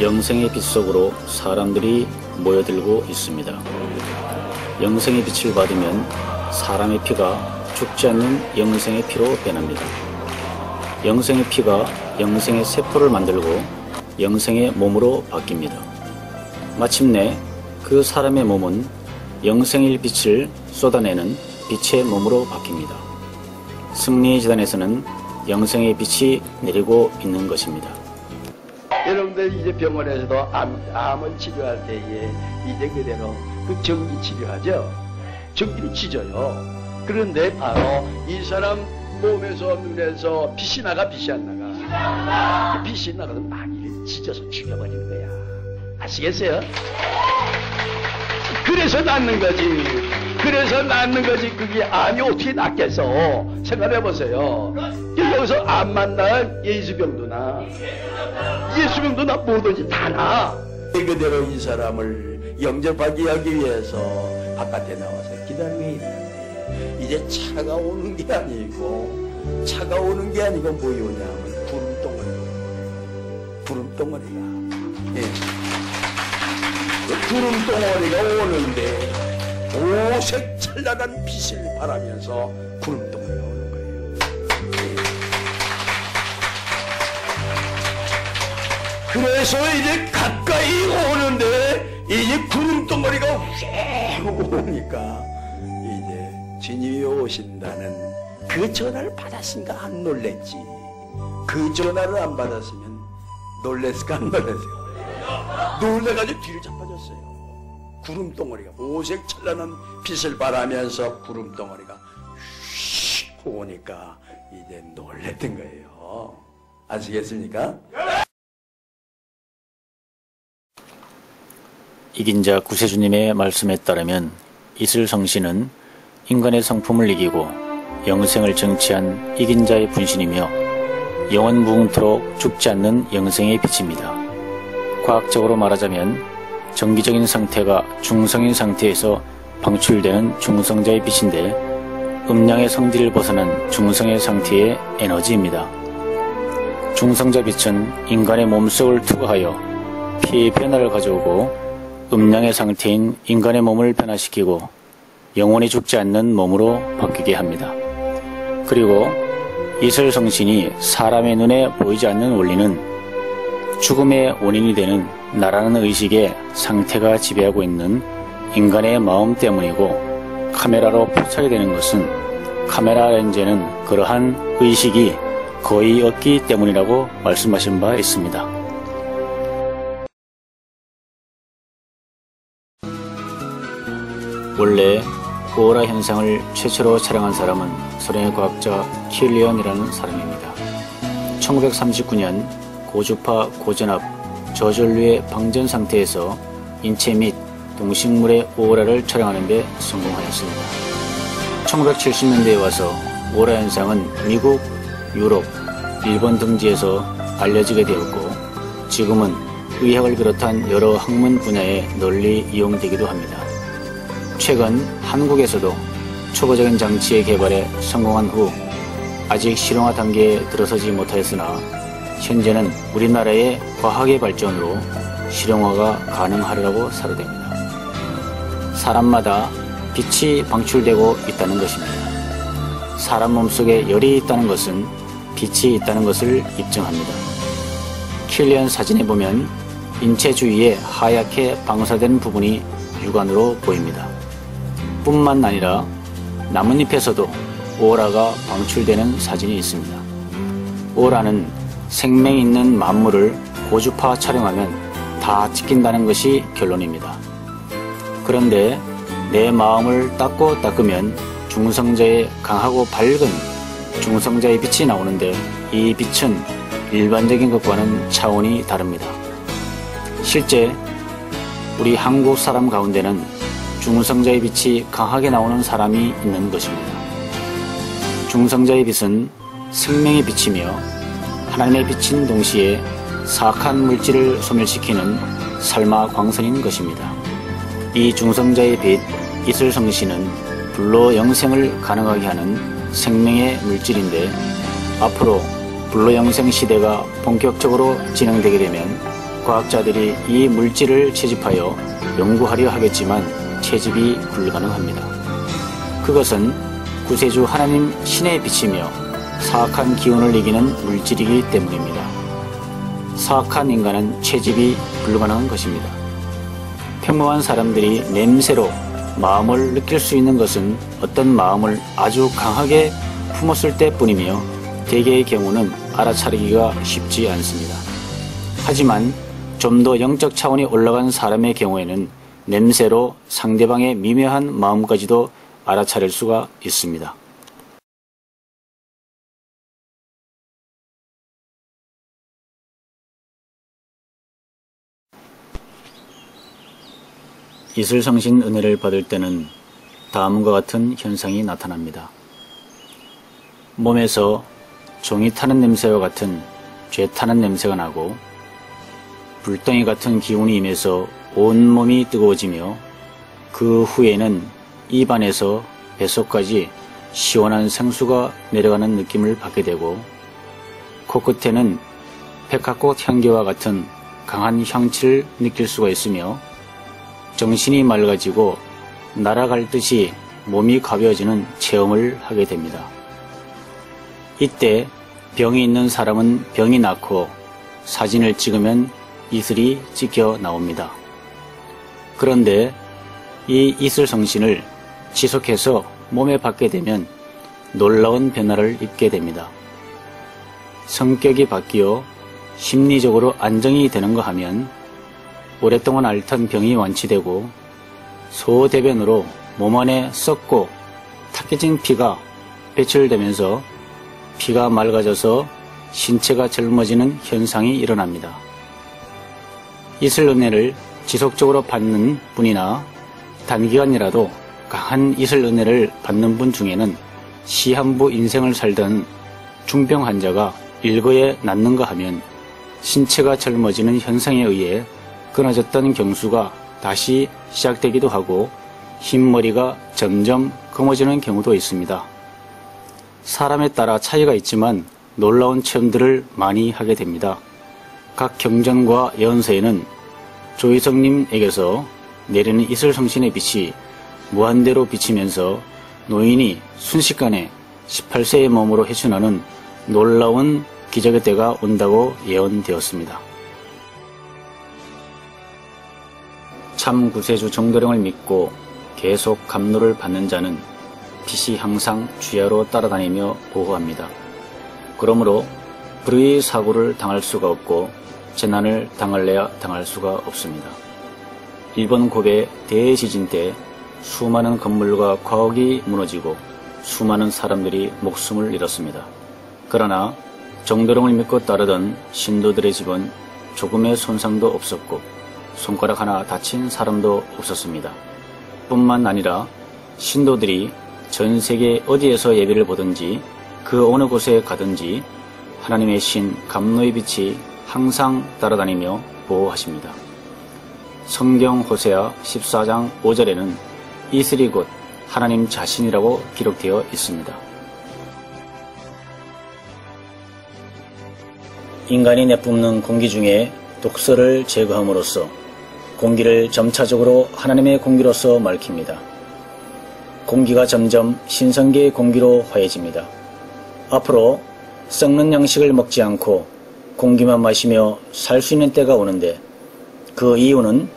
영생의 빛 속으로 사람들이 모여들고 있습니다. 영생의 빛을 받으면 사람의 피가 죽지 않는 영생의 피로 변합니다. 영생의 피가 영생의 세포를 만들고 영생의 몸으로 바뀝니다. 마침내 그 사람의 몸은 영생의 빛을 쏟아내는 빛의 몸으로 바뀝니다. 승리의 재단에서는 영생의 빛이 내리고 있는 것입니다. 여러분들 이제 병원에서도 암을 치료할 때에 이제 그대로 그 전기 치료하죠. 전기를 치줘요. 그런데 바로 이 사람 몸에서 눈에서 빛이 나가 빛이 안 나가. 빛이 나가서 마귀를 찢어서 죽여버리는 거야. 아시겠어요? 그래서 낫는 거지. 그래서 낫는 거지. 그게 암이 어떻게 낫겠어? 생각해보세요. 여기서 암만 나 예수병도 나. 예수병도 나 뭐든지 다 나. 그대로 이 사람을 영접하기 하기 위해서 바깥에 나와서 기다리고 있는데 이제 차가 오는 게 아니고 뭐이 오냐면 구름덩어리가 예. 그 구름덩어리가 오는데 오색 찬란한 빛을 발하면서 구름덩어리가 오는 거예요. 그래서 이제 가까이 오는데 이제 구름덩어리가 휙 오니까 이제 주님이 오신다는 그 전화를 받았으니까 안 놀랬지. 그 전화를 안 받았으면 놀랬을까 안 놀랬을까? 놀래가지고 뒤로 자빠졌어요. 구름덩어리가 오색 찬란한 빛을 발하면서 구름덩어리가 휙 오니까 이제 놀랬던 거예요. 아시겠습니까? 이긴 자 구세주님의 말씀에 따르면 이슬성신은 인간의 성품을 이기고 영생을 정치한 이긴 자의 분신이며 영원 무궁토록 죽지 않는 영생의 빛입니다. 과학적으로 말하자면 정기적인 상태가 중성인 상태에서 방출되는 중성자의 빛인데 음양의 성질을 벗어난 중성의 상태의 에너지입니다. 중성자 빛은 인간의 몸속을 투과하여 피의 변화를 가져오고 음양의 상태인 인간의 몸을 변화시키고 영원히 죽지 않는 몸으로 바뀌게 합니다. 그리고 이슬성신이 사람의 눈에 보이지 않는 원리는 죽음의 원인이 되는 나라는 의식의 상태가 지배하고 있는 인간의 마음 때문이고 카메라로 포착이 되는 것은 카메라 렌즈에는 그러한 의식이 거의 없기 때문이라고 말씀하신 바 있습니다. 원래 오라 현상을 최초로 촬영한 사람은 소련의 과학자 킬리언이라는 사람입니다. 1939년 고주파 고전압 저전류의 방전 상태에서 인체 및 동식물의 오라를 촬영하는 데 성공하였습니다. 1970년대에 와서 오라 현상은 미국, 유럽, 일본 등지에서 알려지게 되었고 지금은 의학을 비롯한 여러 학문 분야에 널리 이용되기도 합니다. 최근 한국에서도 초보적인 장치의 개발에 성공한 후 아직 실용화 단계에 들어서지 못하였으나 현재는 우리나라의 과학의 발전으로 실용화가 가능하리라고 사료됩니다. 사람마다 빛이 방출되고 있다는 것입니다. 사람 몸속에 열이 있다는 것은 빛이 있다는 것을 입증합니다. 킬리언 사진에 보면 인체 주위에 하얗게 방사된 부분이 육안으로 보입니다. 뿐만 아니라 나뭇잎에서도 오라가 방출되는 사진이 있습니다. 오라는 생명 있는 만물을 고주파 촬영하면 다 찍힌다는 것이 결론입니다. 그런데 내 마음을 닦고 닦으면 중성자의 강하고 밝은 중성자의 빛이 나오는데 이 빛은 일반적인 것과는 차원이 다릅니다. 실제 우리 한국 사람 가운데는 중성자의 빛이 강하게 나오는 사람이 있는 것입니다. 중성자의 빛은 생명의 빛이며 하나님의 빛인 동시에 사악한 물질을 소멸시키는 살마 광선인 것입니다. 이 중성자의 빛 이슬성신은 불로 영생을 가능하게 하는 생명의 물질인데 앞으로 불로 영생 시대가 본격적으로 진행되게 되면 과학자들이 이 물질을 채집하여 연구하려 하겠지만 채집이 불가능합니다. 그것은 구세주 하나님 신의 빛이며 사악한 기운을 이기는 물질이기 때문입니다. 사악한 인간은 채집이 불가능한 것입니다. 평범한 사람들이 냄새로 마음을 느낄 수 있는 것은 어떤 마음을 아주 강하게 품었을 때뿐이며 대개의 경우는 알아차리기가 쉽지 않습니다. 하지만 좀 더 영적 차원이 올라간 사람의 경우에는 냄새로 상대방의 미묘한 마음까지도 알아차릴 수가 있습니다. 이슬성신 은혜를 받을 때는 다음과 같은 현상이 나타납니다. 몸에서 종이 타는 냄새와 같은 죄 타는 냄새가 나고 불덩이 같은 기운이 임해서 온몸이 뜨거워지며 그 후에는 입안에서 뱃속까지 시원한 생수가 내려가는 느낌을 받게 되고 코끝에는 백합꽃 향기와 같은 강한 향취를 느낄 수가 있으며 정신이 맑아지고 날아갈 듯이 몸이 가벼워지는 체험을 하게 됩니다. 이때 병이 있는 사람은 병이 낫고 사진을 찍으면 이슬이 찍혀 나옵니다. 그런데 이 이슬성신을 지속해서 몸에 받게 되면 놀라운 변화를 입게 됩니다. 성격이 바뀌어 심리적으로 안정이 되는가 하면 오랫동안 앓던 병이 완치되고 소대변으로 몸 안에 썩고 탁해진 피가 배출되면서 피가 맑아져서 신체가 젊어지는 현상이 일어납니다. 이슬 은혜를 지속적으로 받는 분이나 단기간이라도 강한 이슬 은혜를 받는 분 중에는 시한부 인생을 살던 중병 환자가 일거에 낫는가 하면 신체가 젊어지는 현상에 의해 끊어졌던 경수가 다시 시작되기도 하고 흰머리가 점점 검어지는 경우도 있습니다. 사람에 따라 차이가 있지만 놀라운 체험들을 많이 하게 됩니다. 각 경전과 예언서에는 조희성님에게서 내리는 이슬성신의 빛이 무한대로 비치면서 노인이 순식간에 18세의 몸으로 회춘하는 놀라운 기적의 때가 온다고 예언되었습니다. 참 구세주 정도령을 믿고 계속 감로를 받는 자는 빛이 항상 주야로 따라다니며 보호합니다. 그러므로 불의의 사고를 당할 수가 없고 재난을 당할래야 당할 수가 없습니다. 일본 고베 대지진 때 수많은 건물과 과학이 무너지고 수많은 사람들이 목숨을 잃었습니다. 그러나 정도령을 믿고 따르던 신도들의 집은 조금의 손상도 없었고 손가락 하나 다친 사람도 없었습니다. 뿐만 아니라 신도들이 전 세계 어디에서 예배를 보든지 그 어느 곳에 가든지 하나님의 신 감로의 빛이 항상 따라다니며 보호하십니다. 성경 호세아 14장 5절에는 이슬이 곧 하나님 자신이라고 기록되어 있습니다. 인간이 내뿜는 공기 중에 독소를 제거함으로써 공기를 점차적으로 하나님의 공기로서 맑힙니다. 공기가 점점 신성계의 공기로 화해집니다. 앞으로 썩는 양식을 먹지 않고 공기만 마시며 살 수 있는 때가 오는데 그 이유는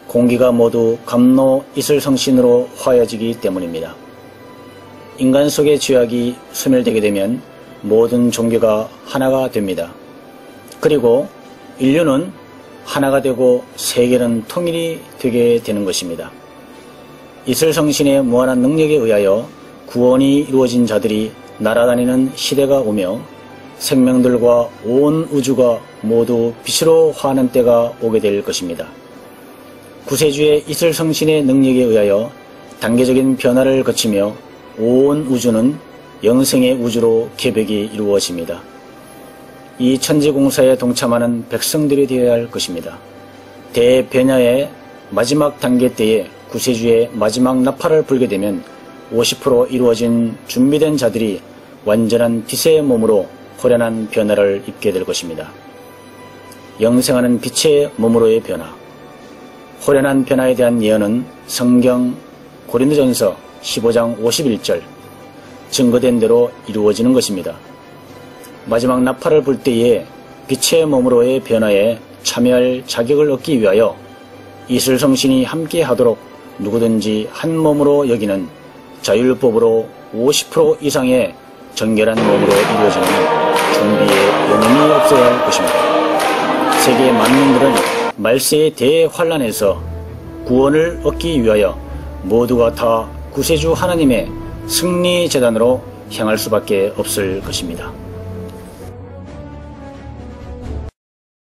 공기가 모두 감로 이슬성신으로 화해지기 때문입니다. 인간 속의 죄악이 소멸되게 되면 모든 종교가 하나가 됩니다. 그리고 인류는 하나가 되고 세계는 통일이 되게 되는 것입니다. 이슬성신의 무한한 능력에 의하여 구원이 이루어진 자들이 날아다니는 시대가 오며 생명들과 온 우주가 모두 빛으로 화하는 때가 오게 될 것입니다. 구세주의 이슬성신의 능력에 의하여 단계적인 변화를 거치며 온 우주는 영생의 우주로 개벽이 이루어집니다. 이 천지공사에 동참하는 백성들이 되어야 할 것입니다. 대변화의 마지막 단계 때에 구세주의 마지막 나팔을 불게 되면 50% 이루어진 준비된 자들이 완전한 빛의 몸으로 호련한 변화를 입게 될 것입니다. 영생하는 빛의 몸으로의 변화. 호련한 변화에 대한 예언은 성경 고린도전서 15장 51절 증거된 대로 이루어지는 것입니다. 마지막 나팔을 불 때에 빛의 몸으로의 변화에 참여할 자격을 얻기 위하여 이슬성신이 함께 하도록 누구든지 한 몸으로 여기는 자율법으로 50% 이상의 정결한 몸으로 이루어지는 준비에 영혼이 없어야 할 것입니다. 세계 만민들은 말세의 대환란에서 구원을 얻기 위하여 모두가 다 구세주 하나님의 승리 재단으로 향할 수밖에 없을 것입니다.